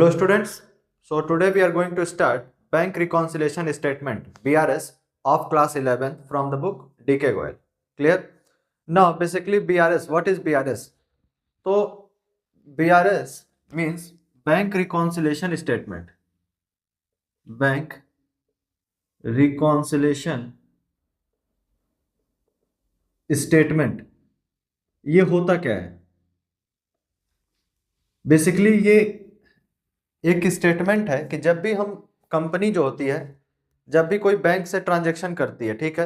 Hello students. So today we are going to start Bank Reconciliation Statement BRS of class 11 from the book DK Goyal. Clear? Now basically BRS, what is BRS? So BRS means Bank Reconciliation Statement. Bank Reconciliation Statement ये होता क्या है? Basically ये एक statement है कि जब भी हम कंपनी जो होती है, जब भी कोई बैंक से ट्रांजैक्शन करती है, ठीक है,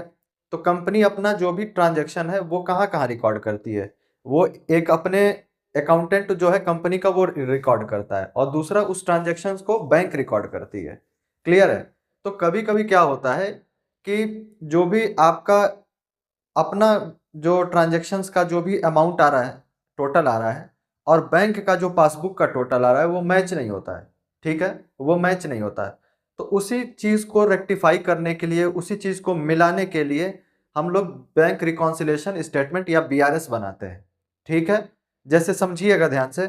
तो कंपनी अपना जो भी ट्रांजैक्शन है वो कहाँ कहाँ रिकॉर्ड करती है। वो एक अपने अकाउंटेंट जो है कंपनी का वो रिकॉर्ड करता है और दूसरा उस ट्रांजैक्शंस को बैंक रिकॉर्ड करती है। क्लियर है? तो कभी कभी क्या होता है कि जो भी आपका अपना जो ट्रांजैक्शंस का जो भी अमाउंट आ रहा है, टोटल आ रहा है, और बैंक का जो पासबुक का टोटल आ रहा है वो मैच नहीं होता है। ठीक है, वो मैच नहीं होता है। तो उसी चीज़ को रेक्टिफाई करने के लिए, उसी चीज़ को मिलाने के लिए हम लोग बैंक रिकॉन्सिलेशन स्टेटमेंट या बीआरएस बनाते हैं। ठीक है, जैसे समझिएगा ध्यान से।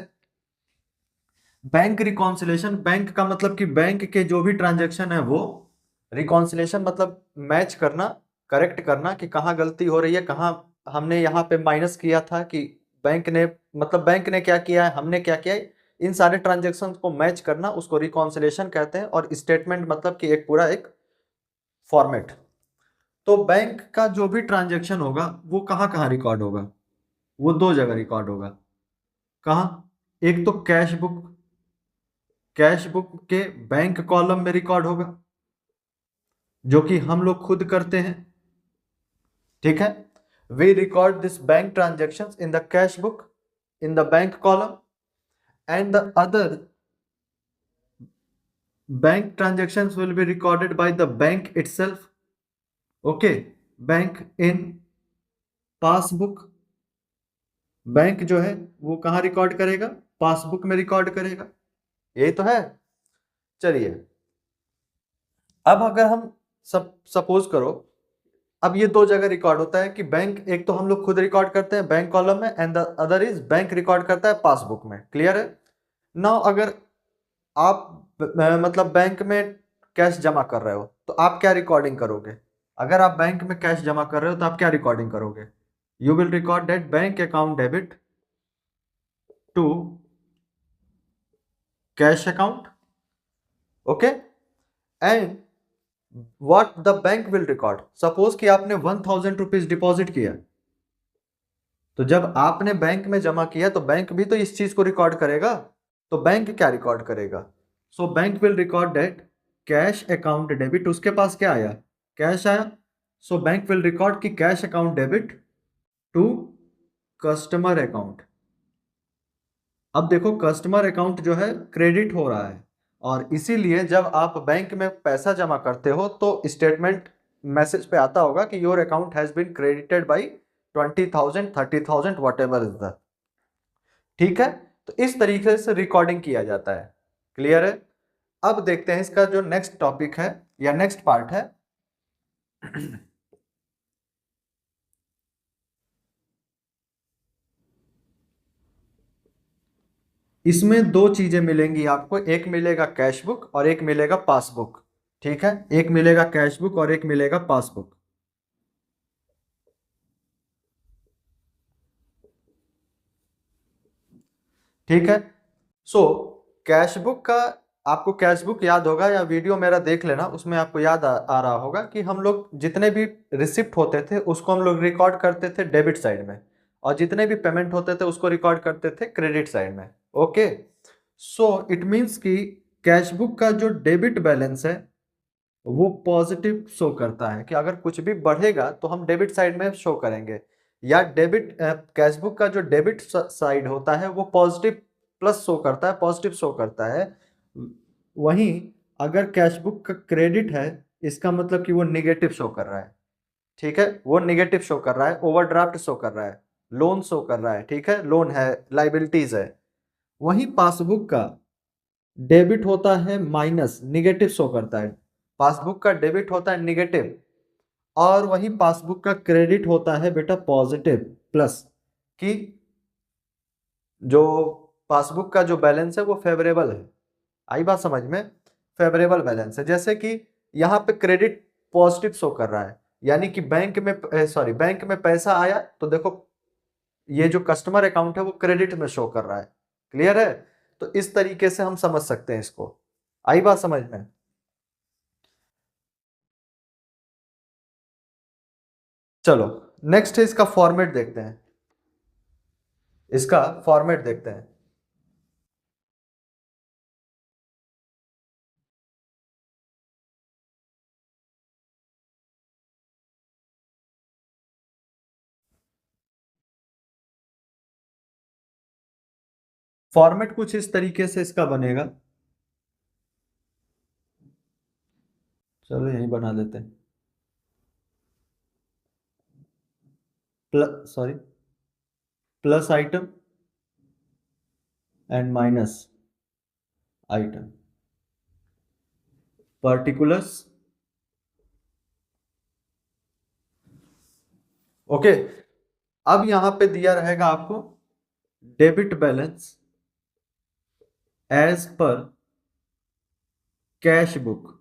बैंक रिकॉन्सिलेशन, बैंक का मतलब कि बैंक के जो भी ट्रांजैक्शन है वो, रिकॉन्सिलेशन मतलब मैच करना, करेक्ट करना कि कहाँ गलती हो रही है, कहाँ हमने यहाँ पे माइनस किया था, कि बैंक ने मतलब बैंक ने क्या किया है, हमने क्या किया है, इन सारे ट्रांजैक्शन को मैच करना उसको रिकॉन्सिलेशन कहते हैं। और स्टेटमेंट मतलब कि एक पूरा एक फॉर्मेट। तो बैंक का जो भी ट्रांजैक्शन होगा वो कहाँ कहाँ रिकॉर्ड होगा? वो दो जगह रिकॉर्ड होगा। कहाँ? एक तो कैश बुक, कैश बुक के बैंक कॉलम में रिकॉर्ड होगा जो कि हम लोग खुद करते हैं। ठीक है, we record this bank transaction in the cash book in the bank column, and the other bank transactions will be recorded by the bank itself. Okay, bank in passbook, bank जो है वो कहाँ रिकॉर्ड करेगा? Passbook में record करेगा। यही तो है। चलिए, अब अगर हम सपोज करो, अब ये दो जगह रिकॉर्ड होता है कि बैंक, एक तो हम लोग खुद रिकॉर्ड करते हैं बैंक कॉलम में, and the other is bank record करता है पासबुक में। क्लियर है? नाउ अगर आप मतलब बैंक में कैश जमा कर रहे हो तो आप क्या रिकॉर्डिंग करोगे? अगर आप बैंक में कैश जमा कर रहे हो तो आप क्या रिकॉर्डिंग करोगे? You will record that bank account debit to cash account. Okay, and what the bank will record, suppose कि आपने 1000 रुपीज डिपॉजिट किया, तो जब आपने बैंक में जमा किया तो बैंक भी तो इस चीज को रिकॉर्ड करेगा। तो बैंक क्या रिकॉर्ड करेगा? So bank will record that cash account debit, उसके पास क्या आया? कैश आया। सो बैंक विल रिकॉर्ड कि cash account debit to customer account. अब देखो, कस्टमर अकाउंट जो है क्रेडिट हो रहा है, और इसीलिए जब आप बैंक में पैसा जमा करते हो तो स्टेटमेंट मैसेज पे आता होगा कि your account has been credited by 20,000, 30,000, whatever is the. ठीक है, तो इस तरीके से रिकॉर्डिंग किया जाता है। क्लियर है? अब देखते हैं इसका जो नेक्स्ट टॉपिक है या नेक्स्ट पार्ट है। इसमें दो चीजें मिलेंगी आपको, एक मिलेगा कैश बुक और एक मिलेगा पासबुक। ठीक है, एक मिलेगा कैश बुक और एक मिलेगा पासबुक। ठीक है, सो कैश बुक का, आपको कैश बुक याद होगा या वीडियो मेरा देख लेना, उसमें आपको याद आ रहा होगा कि हम लोग जितने भी रिसिप्ट होते थे उसको हम लोग रिकॉर्ड करते थे डेबिट साइड में, और जितने भी पेमेंट होते थे उसको रिकॉर्ड करते थे क्रेडिट साइड में। ओके, सो इट मीन्स कि कैश बुक का जो डेबिट बैलेंस है वो पॉजिटिव शो करता है, कि अगर कुछ भी बढ़ेगा तो हम डेबिट साइड में शो करेंगे, या डेबिट कैश बुक का जो डेबिट साइड होता है वो पॉजिटिव प्लस शो करता है, पॉजिटिव शो करता है। वहीं अगर कैश बुक का क्रेडिट है, इसका मतलब कि वो निगेटिव शो कर रहा है। ठीक है, वो निगेटिव शो कर रहा है, ओवरड्राफ्ट शो कर रहा है, लोन शो कर रहा है। ठीक है, लोन है, लाइबिलिटीज है। वहीं पासबुक का डेबिट होता है माइनस, निगेटिव शो करता है। पासबुक का डेबिट होता है निगेटिव, और वहीं पासबुक का क्रेडिट होता है बेटा पॉजिटिव प्लस, कि जो पासबुक का जो बैलेंस है वो फेवरेबल है। आई बात समझ में? फेवरेबल बैलेंस है, जैसे कि यहाँ पे क्रेडिट पॉजिटिव शो कर रहा है, यानी कि बैंक में बैंक में पैसा आया, तो देखो ये जो कस्टमर अकाउंट है वो क्रेडिट में शो कर रहा है। क्लियर है? तो इस तरीके से हम समझ सकते हैं इसको। आई बात समझ में? चलो नेक्स्ट है, इसका फॉर्मेट देखते हैं। इसका फॉर्मेट देखते हैं। फॉर्मेट कुछ इस तरीके से इसका बनेगा। चलो यही बना लेते हैं। Plus, sorry, plus item and minus item, particulars. Okay, अब यहां पे दिया रहेगा आपको debit balance as per cash book.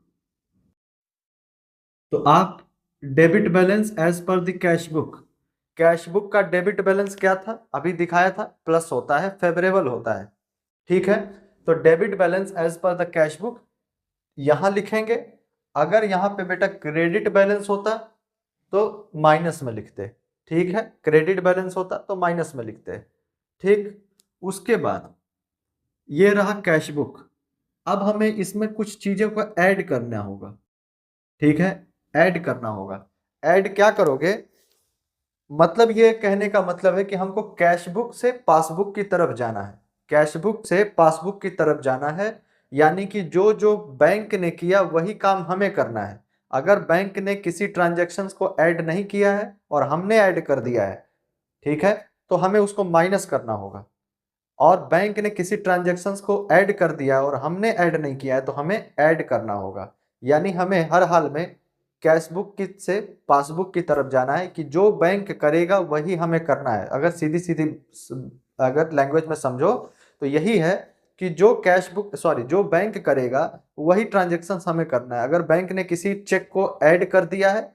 तो आप debit balance as per the cash book, cash book का डेबिट बैलेंस क्या था अभी दिखाया था, प्लस होता है, फेवरेबल होता है। ठीक है, तो debit balance as per the cash book यहां लिखेंगे। अगर यहां पे बेटा क्रेडिट बैलेंस होता तो माइनस में लिखते। ठीक है, क्रेडिट बैलेंस होता तो माइनस में लिखते। ठीक, उसके बाद ये रहा कैश बुक। अब हमें इसमें कुछ चीजों को ऐड करना होगा। ठीक है, ऐड करना होगा। ऐड क्या करोगे? मतलब ये कहने का मतलब है कि हमको कैश बुक से पासबुक की तरफ जाना है, कैश बुक से पासबुक की तरफ जाना है। यानी कि जो जो बैंक ने किया वही काम हमें करना है। अगर बैंक ने किसी ट्रांजैक्शंस को ऐड नहीं किया है और हमने ऐड कर दिया है, ठीक है, तो हमें उसको माइनस करना होगा। और बैंक ने किसी ट्रांजैक्शंस को ऐड कर दिया और हमने ऐड नहीं किया है तो हमें ऐड करना होगा। यानी हमें हर हाल में कैश बुक की से पासबुक की तरफ जाना है कि जो बैंक करेगा वही हमें करना है। अगर सीधी सीधी अगर लैंग्वेज में समझो तो यही है कि जो कैश बुक सॉरी जो बैंक करेगा वही ट्रांजेक्शन हमें करना है। अगर बैंक ने किसी चेक को ऐड कर दिया है,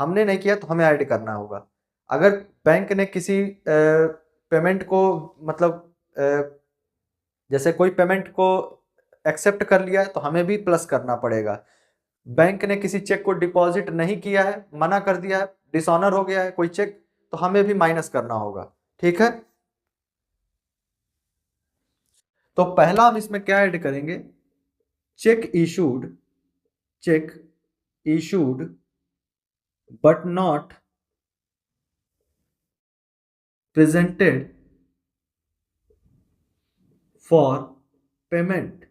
हमने नहीं किया, तो हमें ऐड करना होगा। अगर बैंक ने किसी पेमेंट को मतलब जैसे कोई पेमेंट को एक्सेप्ट कर लिया है तो हमें भी प्लस करना पड़ेगा। बैंक ने किसी चेक को डिपॉजिट नहीं किया है, मना कर दिया है, डिसऑनर हो गया है कोई चेक, तो हमें भी माइनस करना होगा। ठीक है, तो पहला हम इसमें क्या ऐड करेंगे? Cheque issued, cheque issued but not presented for payment.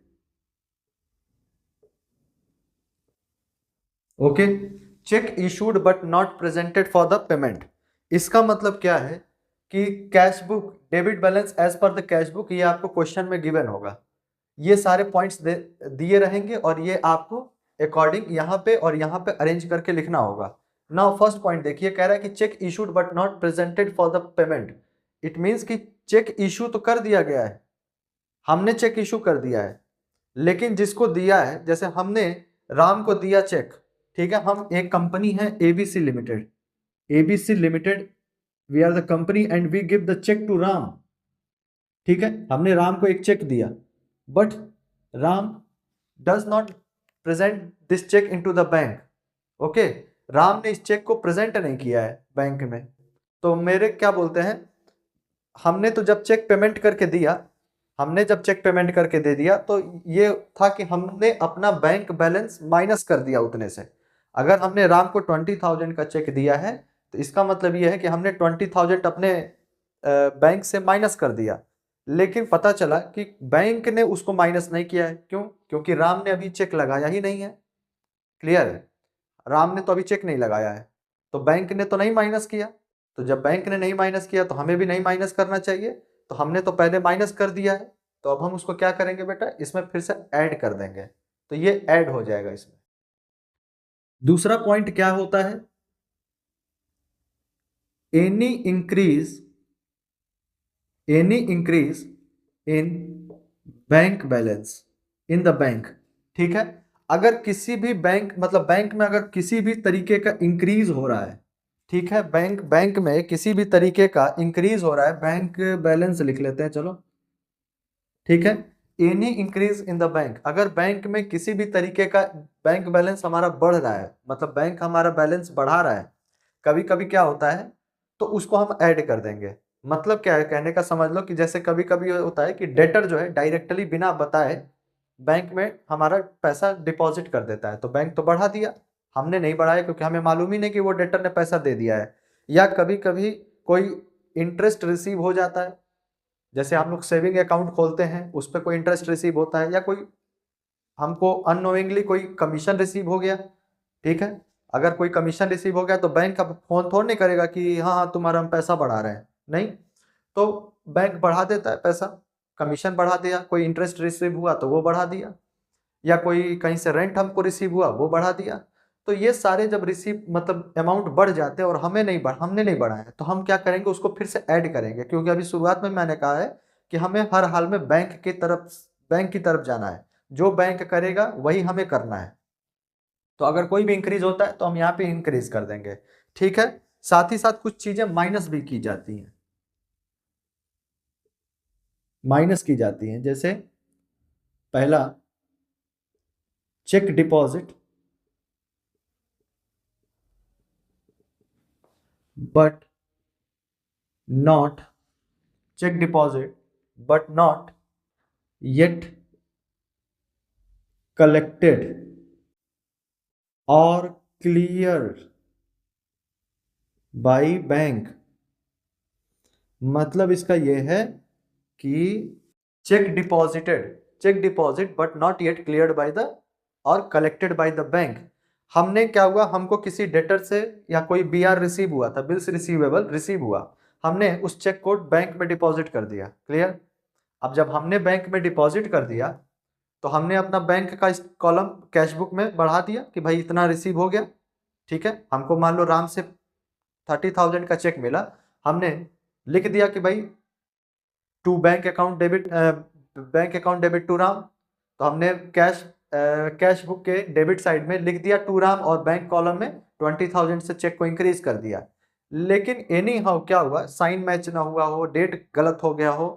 Okay, cheque issued but not presented for the payment. इसका मतलब क्या है कि cash book debit balance as per the cash book, ये आपको क्वेश्चन में गिवन होगा। ये सारे पॉइंट्स दिए रहेंगे और ये आपको अकॉर्डिंग यहाँ पे और यहाँ पे अरेंज करके लिखना होगा। नाउ फर्स्ट पॉइंट देखिए, कह रहा है कि check issued but not presented for the payment. It means कि चेक इशू तो कर दिया गया है, हमने चेक इशू कर दिया है, लेकिन जिसको दिया है, जैसे हमने राम को दिया चेक, ठीक है, हम एक कंपनी है ABC limited, ABC limited, we are the company and we give the cheque to Ram. ठीक है, हमने राम को एक चेक दिया, but Ram does not present this cheque into the bank. Okay, Ram ने इस चेक को प्रेजेंट नहीं किया है बैंक में। तो मेरे क्या बोलते हैं, हमने तो जब चेक पेमेंट करके दिया, हमने जब चेक पेमेंट करके दे दिया तो ये था कि हमने अपना बैंक बैलेंस माइनस कर दिया उतने से। अगर हमने राम को 20,000 का चेक दिया है तो इसका मतलब ये है कि हमने 20,000 अपने बैंक से माइनस कर दिया। लेकिन पता चला कि बैंक ने उसको माइनस नहीं किया है। क्यों? क्योंकि राम ने अभी चेक लगाया ही नहीं है। क्लियर है? राम ने तो अभी चेक नहीं लगाया है, तो बैंक ने तो नहीं माइनस किया। तो जब बैंक ने नहीं माइनस किया तो हमें भी नहीं माइनस करना चाहिए। तो हमने तो पहले माइनस कर दिया है, तो अब हम उसको क्या करेंगे बेटा, इसमें फिर से ऐड कर देंगे, तो ये ऐड हो जाएगा इसमें। दूसरा पॉइंट क्या होता है? Any increase, any increase in bank balance, in the bank, ठीक है। अगर किसी भी बैंक मतलब बैंक में अगर किसी भी तरीके का इंक्रीज हो रहा है, ठीक है, बैंक में किसी भी तरीके का इंक्रीज हो रहा है, बैंक बैलेंस लिख लेते हैं चलो, ठीक है। Any increase in the bank, अगर बैंक में किसी भी तरीके का बैंक बैलेंस हमारा बढ़ रहा है, मतलब बैंक हमारा बैलेंस बढ़ा रहा है, कभी कभी क्या होता है, तो उसको हम ऐड कर देंगे। मतलब क्या है, कहने का समझ लो कि जैसे कभी कभी होता है कि डेटर जो है डायरेक्टली बिना बताए बैंक में हमारा पैसा डिपॉजिट कर देता है, तो बैंक तो बढ़ा दिया, हमने नहीं बढ़ाया क्योंकि हमें मालूम ही नहीं कि वो डेटर ने पैसा दे दिया है। या कभी कभी कोई इंटरेस्ट रिसीव हो जाता है, जैसे हम लोग सेविंग अकाउंट खोलते हैं, उस पर कोई इंटरेस्ट रिसीव होता है, या कोई हमको अननोइंगली कोई कमीशन रिसीव हो गया, ठीक है। अगर कोई कमीशन रिसीव हो गया तो बैंक अब फोन थोड़ नहीं करेगा कि हाँ हाँ तुम्हारा हम पैसा बढ़ा रहे हैं, नहीं, तो बैंक बढ़ा देता है पैसा, कमीशन बढ़ा दिया, कोई इंटरेस्ट रिसीव हुआ तो वो बढ़ा दिया, या कोई कहीं से रेंट हमको रिसीव हुआ वो बढ़ा दिया। तो ये सारे जब रिसीव मतलब अमाउंट बढ़ जाते हैं और हमने नहीं बढ़ाया, तो हम क्या करेंगे, उसको फिर से ऐड करेंगे, क्योंकि अभी शुरुआत में मैंने कहा है कि हमें हर हाल में बैंक की तरफ जाना है, जो बैंक करेगा वही हमें करना है। तो अगर कोई भी इंक्रीज होता है तो हम यहाँ पे इंक्रीज कर देंगे, ठीक है। साथ ही साथ कुछ चीजें माइनस भी की जाती हैं, माइनस की जाती हैं, जैसे पहला cheque deposit but not check deposit but not yet collected or cleared by bank. मतलब इसका यह है कि cheque deposit but not yet cleared by the और कलेक्टेड बाय द बैंक। हमने क्या हुआ, हमको किसी डेटर से या कोई बीआर रिसीव हुआ था, बिल्स रिसीवेबल रिसीव हुआ, हमने उस चेक को बैंक में डिपॉजिट कर दिया, क्लियर। अब जब हमने बैंक में डिपॉजिट कर दिया तो हमने अपना बैंक का इस कॉलम कैश बुक में बढ़ा दिया कि भाई इतना रिसीव हो गया, ठीक है। हमको मान लो राम से 30,000 का चेक मिला, हमने लिख दिया कि भाई to bank account debit to Ram, तो हमने कैश बुक के डेबिट साइड में लिख दिया टू राम और बैंक कॉलम में 20,000 से चेक को इंक्रीज कर दिया। लेकिन एनी हाउ क्या हुआ, साइन मैच ना हुआ हो, डेट गलत हो गया हो,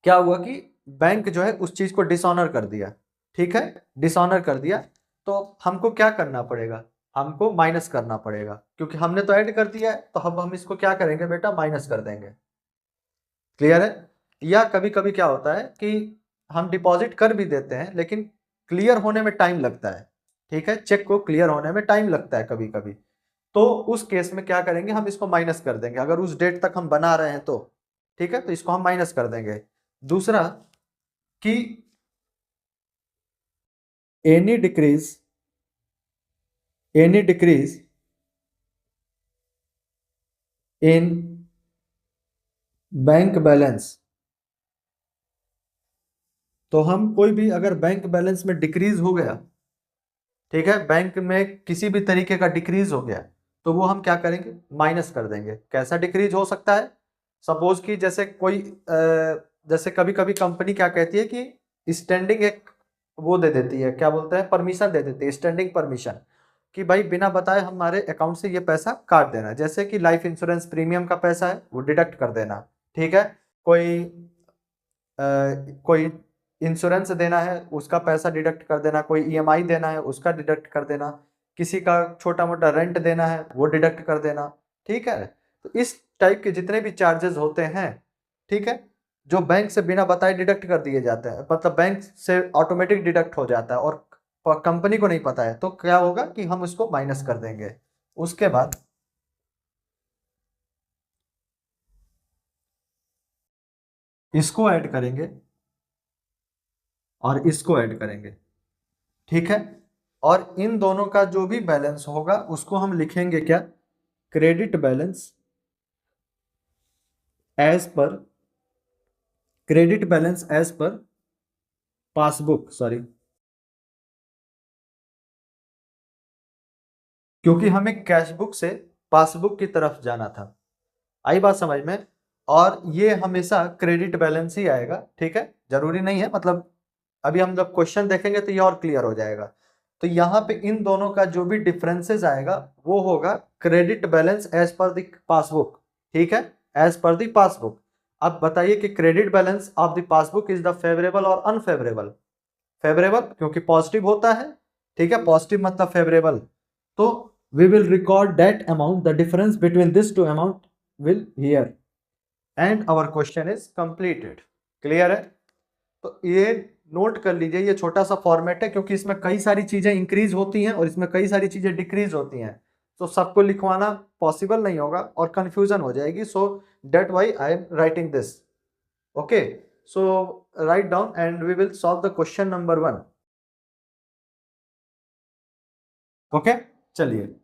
क्या हुआ कि बैंक जो है उस चीज को डिसऑनर कर दिया, ठीक है, डिसऑनर कर दिया, तो हमको क्या करना पड़ेगा, हमको माइनस करना पड़ेगा, क्योंकि हमने तो ऐड कर दिया है, तो हम इसको क्या करेंगे बेटा, माइनस कर देंगे, क्लियर है। या कभी कभी क्या होता है कि हम डिपॉजिट कर भी देते हैं लेकिन क्लियर होने में टाइम लगता है, ठीक है, चेक को क्लियर होने में टाइम लगता है कभी कभी, तो उस केस में क्या करेंगे, हम इसको माइनस कर देंगे, अगर उस डेट तक हम बना रहे हैं तो, ठीक है, तो इसको हम माइनस कर देंगे। दूसरा कि any decrease in bank balance, तो हम कोई भी अगर बैंक बैलेंस में डिक्रीज हो गया, ठीक है, बैंक में किसी भी तरीके का डिक्रीज हो गया, तो वो हम क्या करेंगे, माइनस कर देंगे। कैसा डिक्रीज हो सकता है, सपोज कि जैसे कोई जैसे कभी कभी कंपनी क्या कहती है कि स्टैंडिंग एक वो दे देती है, क्या बोलते हैं, परमिशन दे देती है, स्टैंडिंग परमिशन, कि भाई बिना बताए हमारे अकाउंट से ये पैसा काट देना, जैसे कि लाइफ इंश्योरेंस प्रीमियम का पैसा है वो डिडक्ट कर देना, ठीक है। कोई कोई इंश्योरेंस देना है उसका पैसा डिडक्ट कर देना, कोई ईएमआई देना है उसका डिडक्ट कर देना, किसी का छोटा मोटा रेंट देना है वो डिडक्ट कर देना, ठीक है। तो इस टाइप के जितने भी चार्जेस होते हैं, ठीक है, जो बैंक से बिना बताए डिडक्ट कर दिए जाते हैं, मतलब बैंक से ऑटोमेटिक डिडक्ट हो जाता है और कंपनी को नहीं पता है, तो क्या होगा कि हम उसको माइनस कर देंगे। उसके बाद इसको ऐड करेंगे और इसको ऐड करेंगे, ठीक है, और इन दोनों का जो भी बैलेंस होगा उसको हम लिखेंगे क्या, credit balance as per passbook, sorry, क्योंकि हमें कैश बुक से पासबुक की तरफ जाना था, आई बात समझ में, और ये हमेशा क्रेडिट बैलेंस ही आएगा, ठीक है। जरूरी नहीं है, मतलब अभी हम जब क्वेश्चन देखेंगे तो ये और क्लियर हो जाएगा। तो यहाँ पे इन दोनों का जो भी डिफरेंसेस आएगा वो होगा credit balance as per the passbook, ठीक है, एज पर द पासबुक। अब बताइए कि credit balance of the passbook is the favourable और अनफेवरेबल। फेवरेबल क्योंकि पॉजिटिव होता है, ठीक है, पॉजिटिव मतलब फेवरेबल। तो we will record that amount, the difference between this two amount will here, and our question is completed. Clear है? तो ये नोट कर लीजिए, ये छोटा सा फॉर्मेट है क्योंकि इसमें कई सारी चीजें इंक्रीज होती हैं और इसमें कई सारी चीजें डिक्रीज होती हैं, तो सबको लिखवाना पॉसिबल नहीं होगा और कंफ्यूजन हो जाएगी। So that why I am writing this. Okay, so write down and we will solve the question number 1। Okay, चलिए।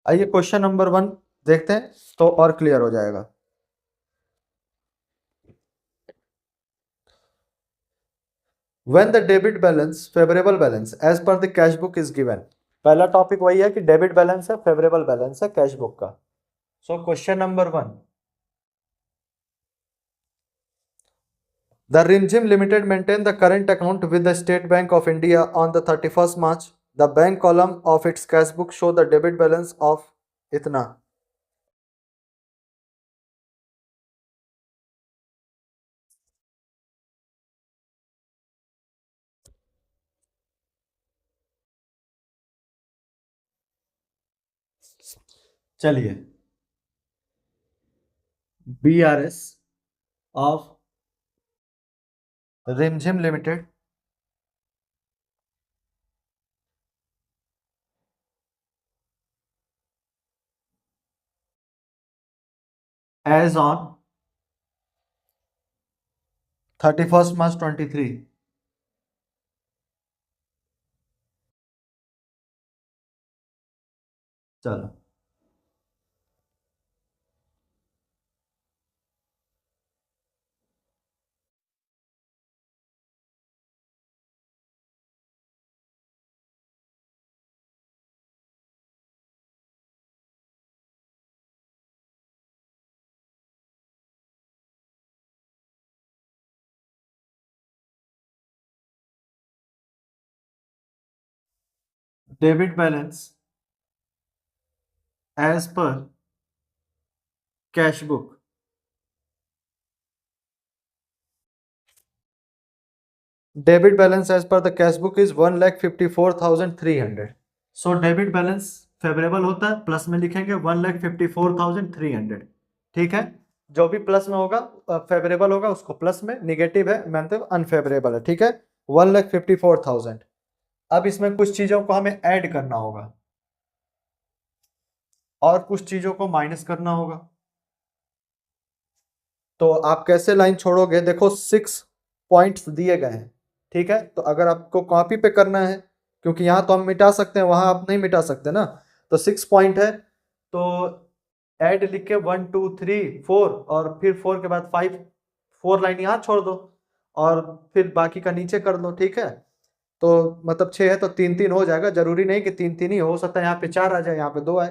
आइए क्वेश्चन नंबर 1 देखते हैं तो और क्लियर हो जाएगा। When the debit balance, favorable balance as per the cash book is given। पहला topic वही है कि डेबिट बैलेंस है, फेवरेबल बैलेंस है कैश बुक का। So question number 1, the Rimjim Limited maintain the current account with the State Bank of India on the 31st March। The bank column of its cash book show the debit balance of इतना। चलिए, BRS of Rimjim Limited as on 31st March 23। चलो, debit balance as per cash book. Debit balance as per the cash book is 1,54,300। So debit balance favourable होता है, plus में लिखेंगे 1,54,300। ठीक है, जो भी प्लस में होगा फेवरेबल होगा उसको प्लस में, निगेटिव है मतलब अनफेवरेबल है। ठीक है, 1,54,000। अब इसमें कुछ चीजों को हमें ऐड करना होगा और कुछ चीजों को माइनस करना होगा। तो आप कैसे लाइन छोड़ोगे? देखो 6 पॉइंट्स दिए गए हैं, ठीक है, तो अगर आपको कॉपी पे करना है, क्योंकि यहाँ तो हम मिटा सकते हैं वहां आप नहीं मिटा सकते ना, तो 6 पॉइंट है, तो ऐड लिख के 1 2 3 4 और फिर 4 के बाद 5, 4 लाइन यहाँ छोड़ दो और फिर बाकी का नीचे कर दो। ठीक है, तो मतलब 6 है तो 3 3 हो जाएगा, जरूरी नहीं कि 3 3 ही हो सकता है यहाँ पे 4 आ जाए, यहाँ पे 2 आए,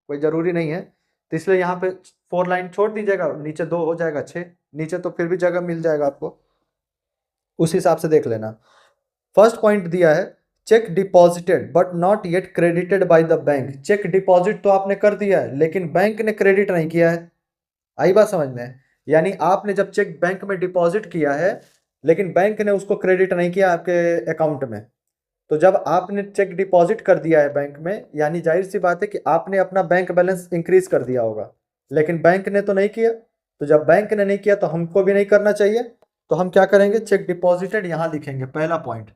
कोई जरूरी नहीं है। तो इसलिए यहाँ पे 4 लाइन छोड़ दीजिएगा, नीचे 2 हो जाएगा 6, नीचे तो फिर भी जगह मिल जाएगा आपको, उस हिसाब से देख लेना। फर्स्ट पॉइंट दिया है cheque deposited but not yet credited by the bank. Cheque deposit तो आपने कर दिया है लेकिन बैंक ने क्रेडिट नहीं किया है। आई बात समझ में? यानी आपने जब चेक बैंक में डिपॉजिट किया है लेकिन बैंक ने उसको क्रेडिट नहीं किया आपके अकाउंट में, तो जब आपने चेक डिपॉजिट कर दिया है बैंक में, यानी जाहिर सी बात है कि आपने अपना बैंक बैलेंस इंक्रीज कर दिया होगा, लेकिन बैंक ने तो नहीं किया। तो जब बैंक ने नहीं किया तो हमको भी नहीं करना चाहिए, तो हम क्या करेंगे? चेक डिपॉजिटेड यहां लिखेंगे, पहला point.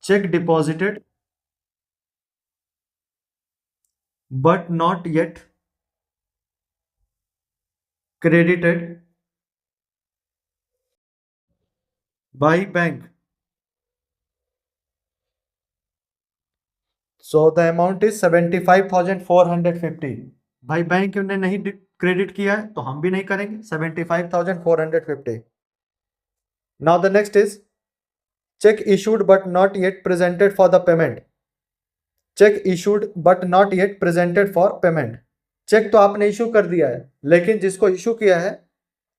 Check deposited but not yet credited by bank, so the amount is 75,450। भाई बैंक ने नहीं क्रेडिट किया है तो हम भी नहीं करेंगे, 75,450। Now the next is cheque issued but not yet presented for the payment. Cheque issued but not yet presented for payment. Cheque तो आपने इशू कर दिया है, लेकिन जिसको इशू किया है,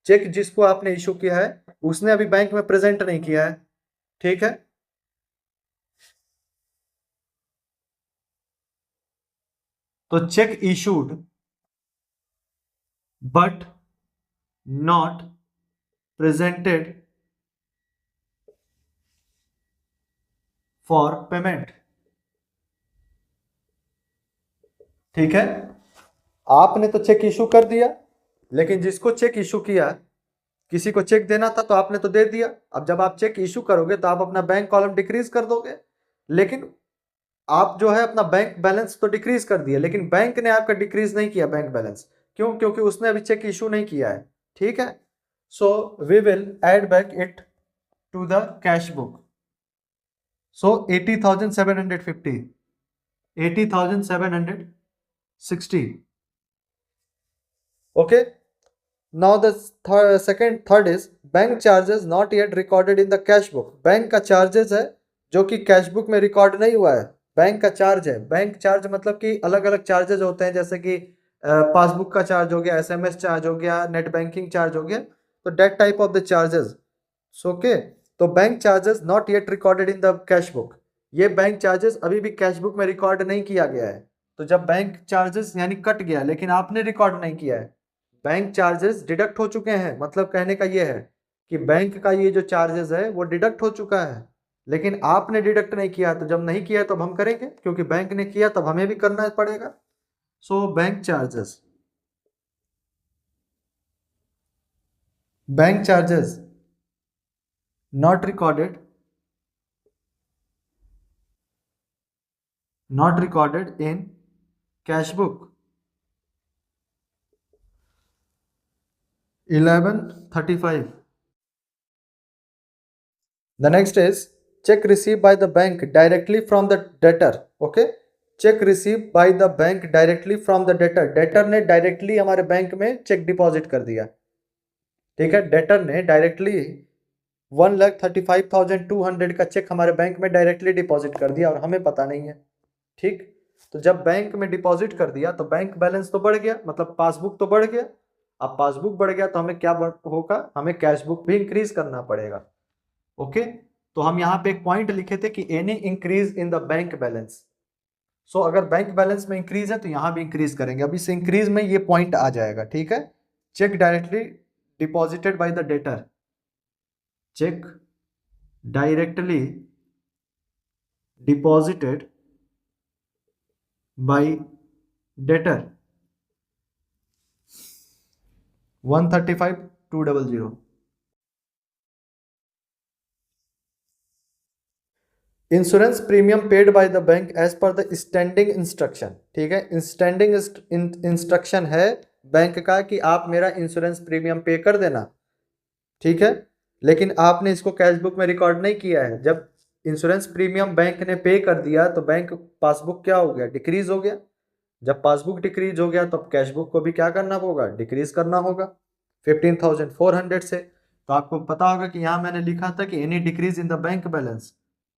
चेक जिसको आपने इशू किया है उसने अभी बैंक में प्रेजेंट नहीं किया है, ठीक है। तो check issued but not presented for payment, ठीक है। आपने तो चेक इशू कर दिया, लेकिन जिसको चेक इशू किया, किसी को चेक देना था तो आपने तो दे दिया। अब जब आप चेक इशू करोगे तो आप अपना बैंक कॉलम डिक्रीज कर दोगे, लेकिन आप जो है अपना बैंक बैलेंस तो डिक्रीज कर दिया, लेकिन बैंक ने आपका डिक्रीज नहीं किया बैंक बैलेंस। क्यों? क्योंकि उसने अभी चेक इशू नहीं किया है, ठीक है। So we will add back it to the cash book. So 80,750, 80,760। Okay. Now the third is bank charges not yet recorded in the cash book. Bank का चार्जेस है जो कि कैश बुक में रिकॉर्ड नहीं हुआ है। बैंक का charge है, बैंक चार्ज मतलब कि अलग अलग चार्जेस होते हैं, जैसे कि पासबुक का चार्ज हो गया, एसएमएस चार्ज हो गया, नेट बैंकिंग चार्ज हो गया, तो that type of the charges. Okay. तो bank charges not yet recorded in the cash book, ये बैंक चार्जेस अभी भी कैश बुक में रिकॉर्ड नहीं किया गया है। तो जब बैंक चार्जेस यानी कट गया, लेकिन आपने रिकॉर्ड नहीं किया है, बैंक चार्जेस डिडक्ट हो चुके हैं, मतलब कहने का ये है कि बैंक का ये जो चार्जेस है वो डिडक्ट हो चुका है, लेकिन आपने डिडक्ट नहीं किया। तो जब नहीं किया तब हम करेंगे, क्योंकि बैंक ने किया तब हमें भी करना पड़ेगा। So bank charges not recorded, not recorded in cash book, 1135। The next is check received by the bank directly from the debtor। okay, check received by the bank directly from the debtor। debtor ने directly हमारे bank में check deposit कर दिया, ठीक है। debtor ने directly 1,35,200 का check हमारे बैंक में डायरेक्टली डिपॉजिट कर दिया और हमें पता नहीं है, ठीक। तो जब बैंक में डिपॉजिट कर दिया तो बैंक बैलेंस तो बढ़ गया, मतलब पासबुक तो बढ़ गया। अब पासबुक बढ़ गया तो हमें क्या होगा, हमें कैश बुक भी इंक्रीज करना पड़ेगा। ओके। तो हम यहाँ पे एक पॉइंट लिखे थे कि any increase in the bank balance. So अगर बैंक बैलेंस में इंक्रीज है तो यहाँ भी इंक्रीज करेंगे। अब इस इंक्रीज में ये पॉइंट आ जाएगा, ठीक है। Cheque directly deposited by the debtor, cheque directly deposited by debtor 135,200। Insurance premium paid by the bank as per the standing instruction, ठीक है। स्टैंडिंग इंस्ट्रक्शन है बैंक का कि आप मेरा इंश्योरेंस प्रीमियम पे कर देना, ठीक है। लेकिन आपने इसको कैश बुक में रिकॉर्ड नहीं किया है। जब इंश्योरेंस प्रीमियम बैंक ने पे कर दिया तो बैंक पासबुक क्या हो गया, डिक्रीज हो गया। जब पासबुक डिक्रीज हो गया तो कैश बुक को भी क्या करना होगा, डिक्रीज करना होगा 15,400 से। तो आपको पता होगा कि यहाँ मैंने लिखा था कि any decrease in the bank balance.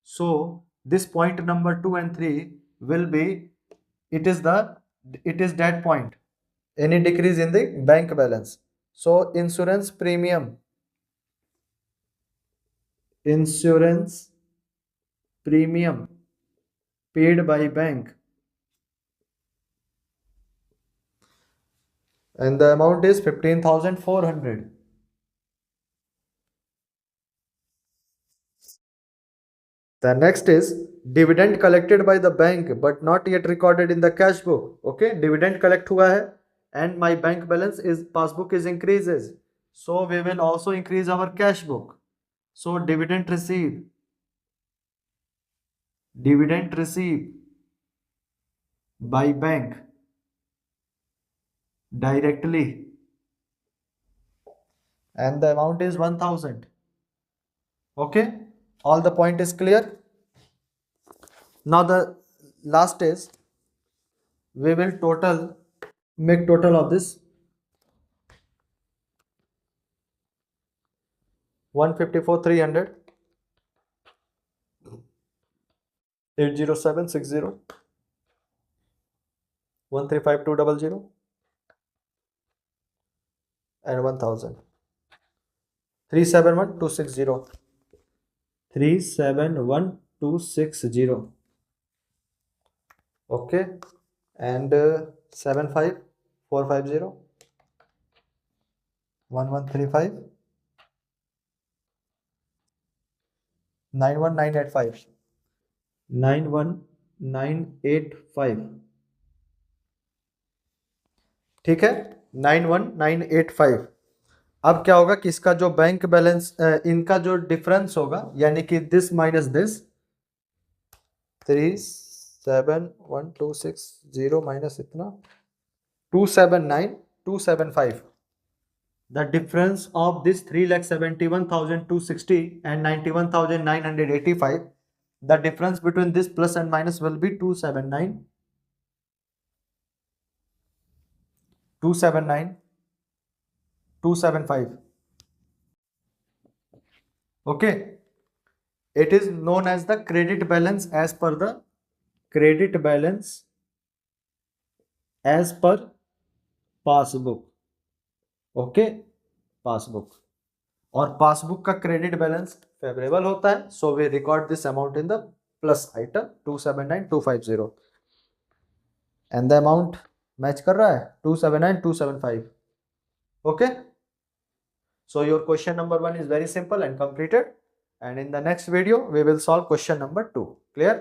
So this point number 2 and 3 will be, it is the it is that point, any decrease in the bank balance। so insurance premium paid by bank and the amount is 15,400। The next is dividend collected by the bank but not yet recorded in the cash book। okay, dividend collect हुआ है and my bank balance is passbook is increases, so we will also increase our cash book। so dividend received by bank directly and the amount is 1,000। okay, all the point is clear। now the last is we will total make total of this 154 300 80760 135200 and 1000 371260 371260. Okay, and 75450 1135 91985 91985. ठीक है, 91985. अब क्या होगा कि इसका जो bank balance, इनका जो डिफरेंस होगा, यानी कि दिस माइनस दिस, 371260 माइनस इतना 279275. The difference of this 3,71,260 and 91,985, the difference between this plus and minus will be 279 275. Okay, it is known as the credit balance as per the credit balance as per passbook. Okay, passbook, और passbook का credit balance favourable होता है, so we record this amount in the plus item 279250, and the amount match कर रहा है 279275. Okay, so your question number 1 is very simple and completed, and in the next video we will solve question number 2. Clear?